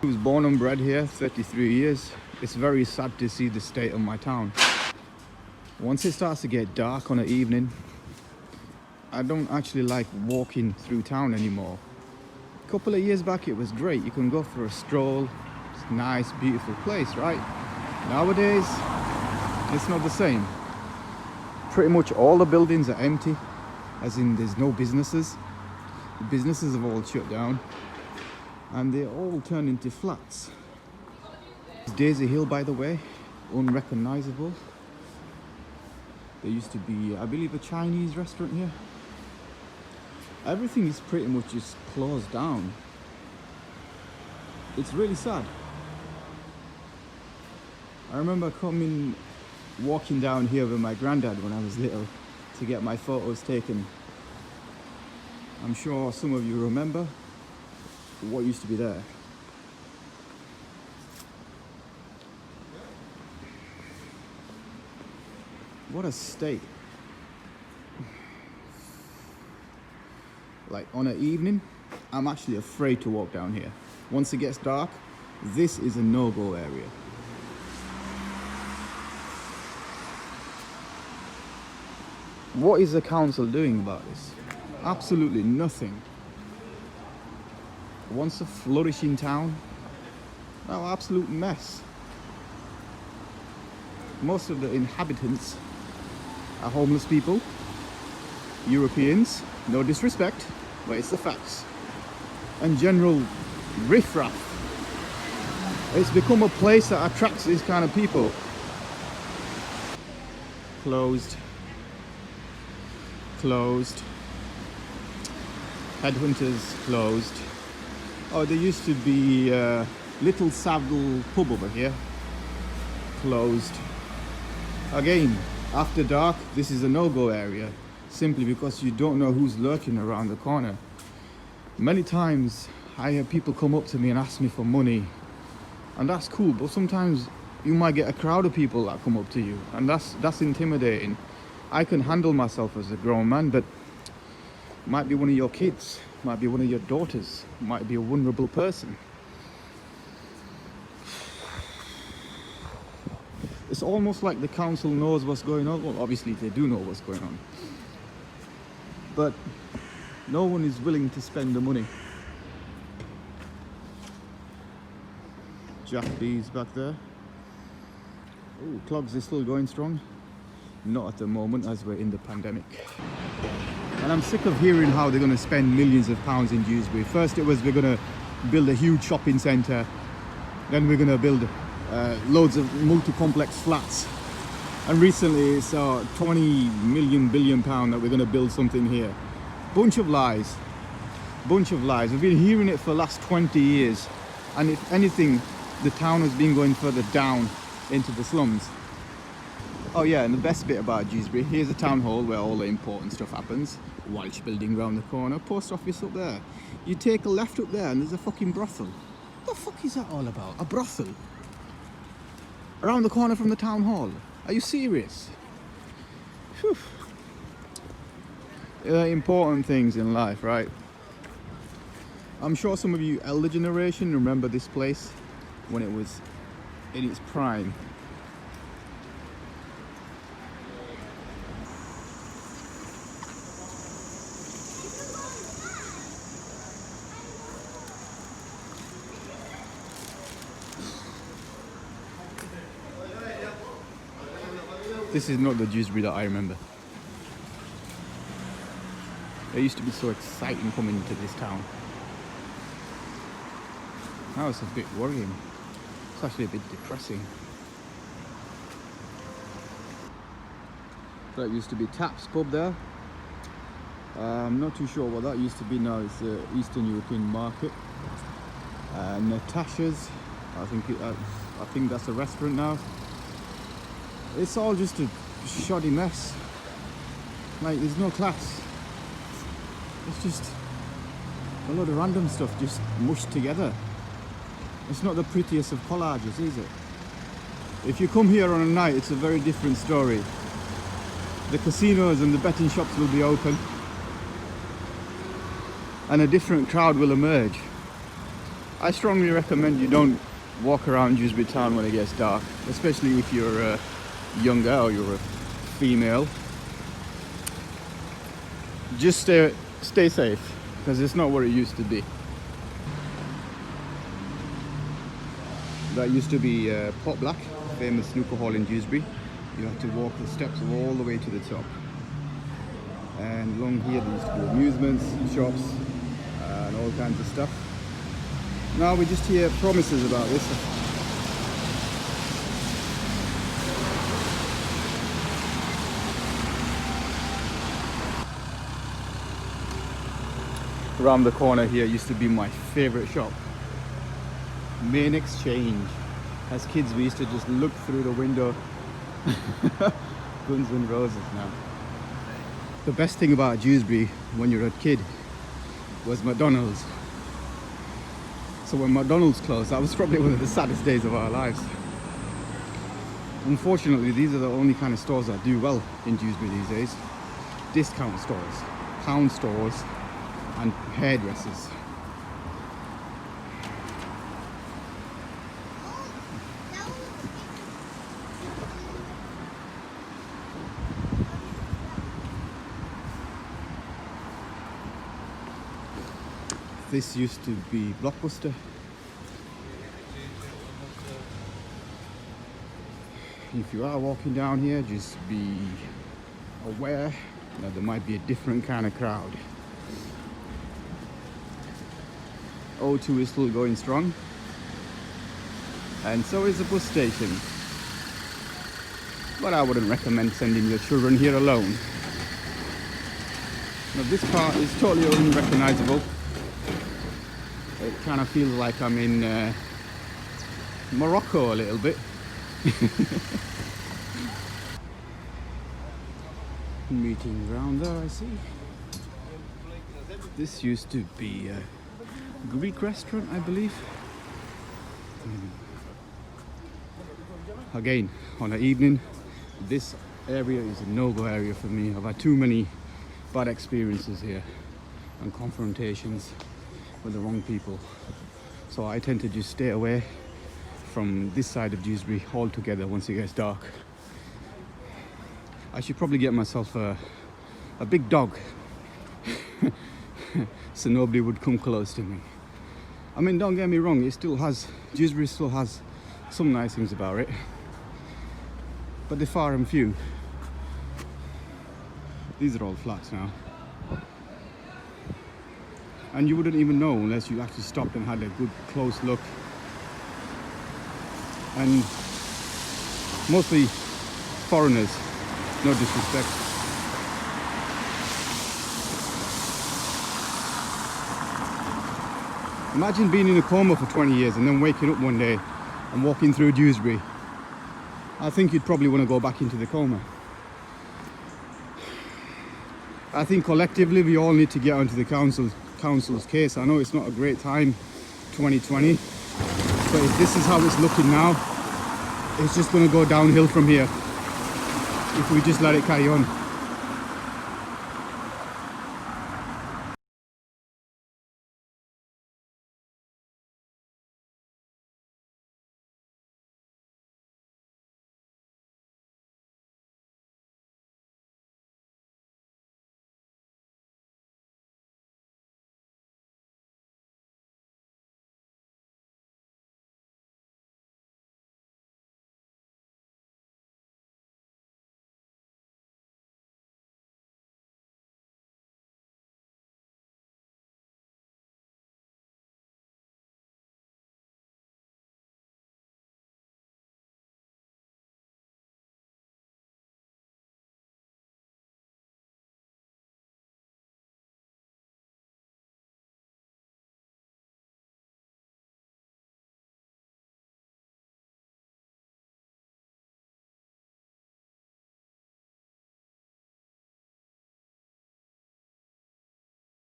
I was born and bred here, 33 years. It's very sad to see the state of my town. Once it starts to get dark on an evening, I don't actually like walking through town anymore. A couple of years back it was great. You can go for a stroll. It's a nice, beautiful place, right? Nowadays, it's not the same. Pretty much all the buildings are empty, as in there's no businesses. The businesses have all shut down and they all turned into flats. Daisy Hill, by the way, unrecognizable. There used to be, I believe, a Chinese restaurant here. Everything is pretty much just closed down. It's really sad. I remember walking down here with my granddad when I was little to get my photos taken. I'm sure some of you remember what used to be there. What a state. Like on an evening, I'm actually afraid to walk down here. Once it gets dark, this is a no-go area. What is the council doing about this? Absolutely nothing. Once a flourishing town, now absolute mess. Most of the inhabitants are homeless people, Europeans, no disrespect, but it's the facts. And general riffraff. It's become a place that attracts these kind of people. Closed. Closed. Headhunters closed. Oh, there used to be a Little Savile pub over here. Closed. Again, after dark, this is a no-go area, simply because you don't know who's lurking around the corner. Many times I hear people come up to me and ask me for money, and that's cool, but sometimes you might get a crowd of people that come up to you, and that's intimidating. I can handle myself as a grown man, but might be one of your kids, might be one of your daughters, might be a vulnerable person. It's almost like the council knows what's going on. Well, obviously they do know what's going on, but no one is willing to spend the money. Jack B's back there. Oh, clogs is still going strong. Not at the moment, as we're in the pandemic. And I'm sick of hearing how they're going to spend millions of pounds in Dewsbury. First it was we're going to build a huge shopping centre, then we're going to build loads of multi-complex flats, and recently it's 20 billion pound that we're going to build something here. Bunch of lies. Bunch of lies. We've been hearing it for the last 20 years, and if anything, the town has been going further down into the slums. Oh yeah, and the best bit about Dewsbury, here's a town hall where all the important stuff happens. Welsh building round the corner, post office up there. You take a left up there and there's a fucking brothel. What the fuck is that all about? A brothel? Around the corner from the town hall? Are you serious? Whew. Important things in life, right? I'm sure some of you elder generation remember this place when it was in its prime. This is not the Dewsbury that I remember. It used to be so exciting coming into this town. Now it's a bit worrying. It's actually a bit depressing. That used to be Tap's pub there. I'm not too sure what that used to be now. It's the Eastern European market. Natasha's. I think that's a restaurant now. It's all just a shoddy mess. Like, there's no class. It's just a lot of random stuff just mushed together. It's not the prettiest of collages, is it? If you come here on a night, it's a very different story. The casinos and the betting shops will be open, and a different crowd will emerge. I strongly recommend you don't walk around Dewsbury town when it gets dark, especially if you're younger or you're a female. Just stay safe, because it's not what it used to be. That used to be Pot Black, famous snooker hall in Dewsbury. You had to walk the steps all the way to the top. And along here there used to be amusements, shops, and all kinds of stuff. Now we just hear promises about this. Around the corner here used to be my favorite shop, Main Exchange. As kids we used to just look through the window. Guns and Roses now. The best thing about Dewsbury when you're a kid was McDonald's. So when McDonald's closed, that was probably one of the saddest days of our lives. Unfortunately, these are the only kind of stores that do well in Dewsbury these days. Discount stores, pound stores, and hairdressers. This used to be Blockbuster. If you are walking down here, just be aware that there might be a different kind of crowd. O2 is still going strong, and so is the bus station. But I wouldn't recommend sending your children here alone. Now this part is totally unrecognizable. It kind of feels like I'm in Morocco a little bit. Meeting ground there, I see. This used to be a Greek restaurant, I believe. Again, on an evening, this area is a no-go area for me. I've had too many bad experiences here and confrontations with the wrong people, so I tend to just stay away from this side of Dewsbury altogether once it gets dark. I should probably get myself a big dog so nobody would come close to me. I mean, don't get me wrong, Dewsbury still has some nice things about it, but they're far and few. These are all flats now. And you wouldn't even know unless you actually stopped and had a good close look. And mostly foreigners, no disrespect. Imagine being in a coma for 20 years and then waking up one day and walking through Dewsbury. I think you'd probably want to go back into the coma. I think collectively we all need to get onto the council's case. I know it's not a great time, 2020, but if this is how it's looking now, it's just going to go downhill from here if we just let it carry on.